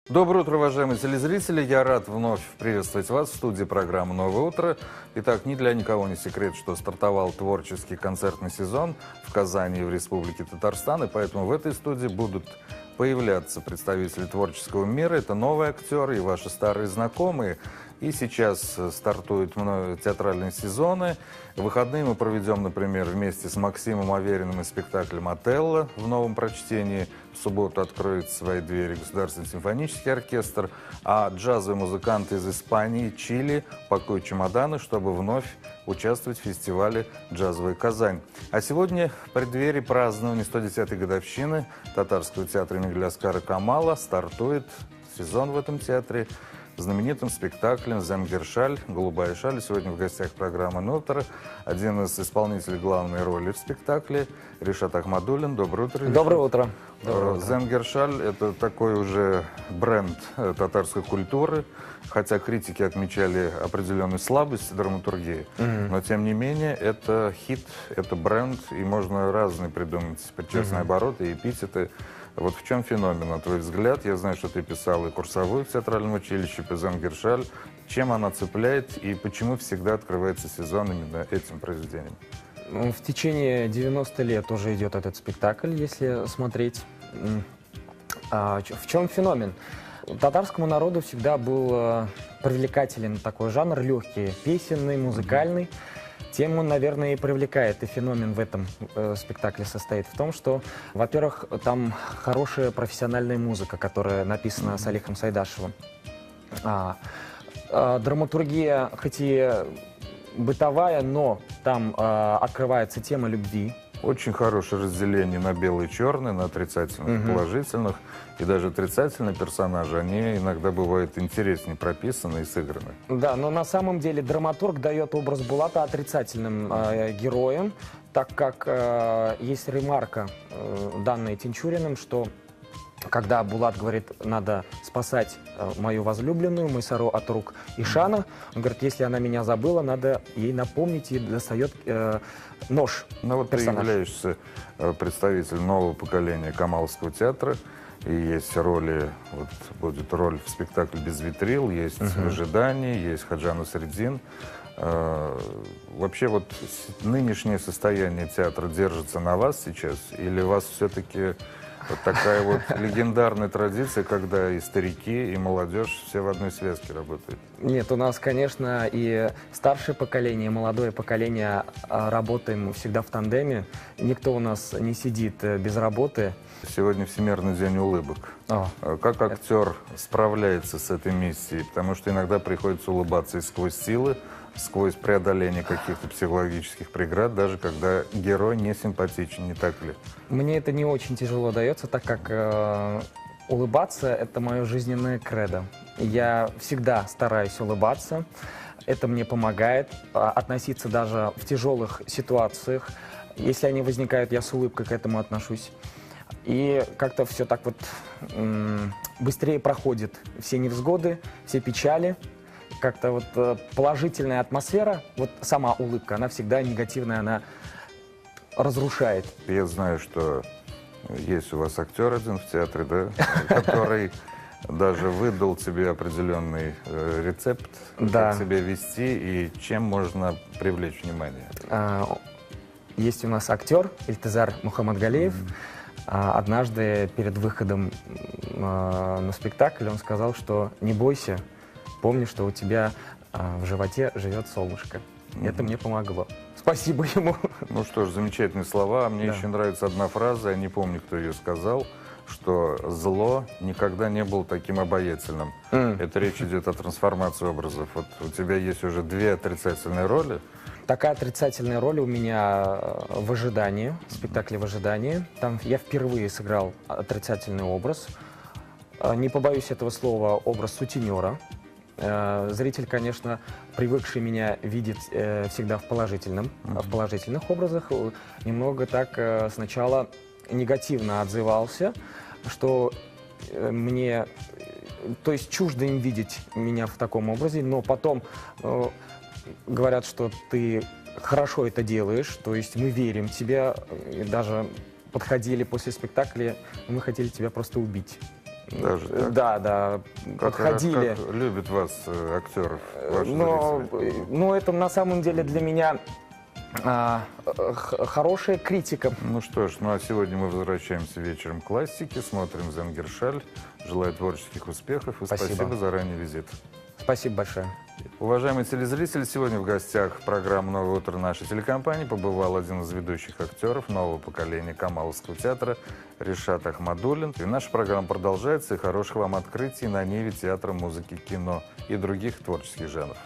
Доброе утро, уважаемые телезрители. Я рад вновь приветствовать вас в студии программы «Новое утро». Итак, ни для никого не секрет, что стартовал творческий концертный сезон в Казани и в Республике Татарстан, и поэтому в этой студии будут появляться представители творческого мира. Это новые актеры и ваши старые знакомые. И сейчас стартуют театральные сезоны. В выходные мы проведем, например, вместе с Максимом Авериным и спектаклем «Отелло» в новом прочтении. В субботу откроет свои двери Государственный симфонический оркестр, а джазовые музыканты из Испании, Чили пакуют чемоданы, чтобы вновь участвовать в фестивале «Джазовая Казань». А сегодня в преддверии празднования 110-й годовщины Татарского театра имени Аскара Камала стартует сезон в этом театре знаменитым спектаклем «Зенгер Шаль», «Голубая шаль». Сегодня в гостях программы «Новое». Один из исполнителей главной роли в спектакле Ришат Ахмадуллин. Доброе утро, Ришат. Доброе утро. «Зенгер Шаль» — это такой уже бренд татарской культуры, хотя критики отмечали определенную слабость драматургии, но тем не менее это хит, это бренд, и можно разные придумать причастные обороты и эпитеты. Вот в чем феномен, на твой взгляд? Я знаю, что ты писал и курсовую в театральном училище по «Зенгер Шаль». Чем она цепляет и почему всегда открывается сезон именно этим произведением? В течение 90 лет уже идет этот спектакль, если смотреть. В чем феномен? Татарскому народу всегда был привлекателен такой жанр, легкий, песенный, музыкальный. Тем он, наверное, и привлекает, и феномен в этом спектакле состоит в том, что, во-первых, там хорошая профессиональная музыка, которая написана Салихом Сайдашевым. Драматургия, хоть и бытовая, но там открывается тема любви. Очень хорошее разделение на белые и черные, на отрицательных и положительных. И даже отрицательные персонажи, они иногда бывают интереснее прописаны и сыграны. Да, но на самом деле драматург дает образ Булата отрицательным героем, так как есть ремарка, данная Тинчуриным, что когда Булат говорит, надо спасать мою возлюбленную, Майсару от рук Ишана, он говорит, если она меня забыла, надо ей напомнить, и достает нож. Ну вот персонаж. Ты являешься представителем нового поколения Камаловского театра, и есть роли, вот будет роль в спектакле «Без витрил», есть «В ожидании», есть «Хаджа Насреддин». Вообще вот нынешнее состояние театра держится на вас сейчас, или у вас все-таки вот такая вот легендарная традиция, когда и старики, и молодежь все в одной связке работают? Нет, у нас, конечно, и старшее поколение, и молодое поколение работаем всегда в тандеме. Никто у нас не сидит без работы. Сегодня Всемирный день улыбок. Как актер справляется с этой миссией? Потому что иногда приходится улыбаться и сквозь силы, сквозь преодоление каких-то психологических преград, даже когда герой не симпатичен, не так ли? Мне это не очень тяжело дается, так как улыбаться — это мое жизненное кредо. Я всегда стараюсь улыбаться, это мне помогает относиться даже в тяжелых ситуациях. Если они возникают, я с улыбкой к этому отношусь. И как-то все так вот быстрее проходит все невзгоды, все печали. Как-то вот положительная атмосфера, вот сама улыбка, она всегда негативная, она разрушает. Я знаю, что есть у вас актер один в театре, да, который даже выдал тебе определенный рецепт, как себя вести и чем можно привлечь внимание. Есть у нас актер Ильтезар Мухаммадгалиев. Однажды перед выходом на спектакль он сказал, что не бойся, помни, что у тебя в животе живет солнышко. Это мне помогло. Спасибо ему. Ну что ж, замечательные слова. Мне еще нравится одна фраза, я не помню, кто ее сказал, что зло никогда не было таким обаятельным. Это речь идет о трансформации образов. Вот у тебя есть уже 2 отрицательные роли. Такая отрицательная роль у меня в «Ожидании», в спектакле «В ожидании». Там я впервые сыграл отрицательный образ. Не побоюсь этого слова, образ сутенера. Зритель, конечно, привыкший меня видеть всегда в положительных образах, немного так сначала негативно отзывался, что мне, то есть чуждо им видеть меня в таком образе, но потом говорят, что ты хорошо это делаешь, то есть мы верим тебе, и даже подходили после спектакля, мы хотели тебя просто убить. Даже так? Да, да, подходили. Как любят вас актеров, ваши Но, зрители? но это на самом деле для меня хорошая критика. Ну что ж, ну а сегодня мы возвращаемся вечером к классике, смотрим Зенгершаль. Желаю творческих успехов и Спасибо. спасибо за ранний визит. Спасибо большое. Уважаемые телезрители, сегодня в гостях программы «Новое утро» нашей телекомпании побывал один из ведущих актеров нового поколения Камаловского театра Ришат Ахмадуллин. И наша программа продолжается. И хороших вам открытий на ниве театра, музыки, кино и других творческих жанров.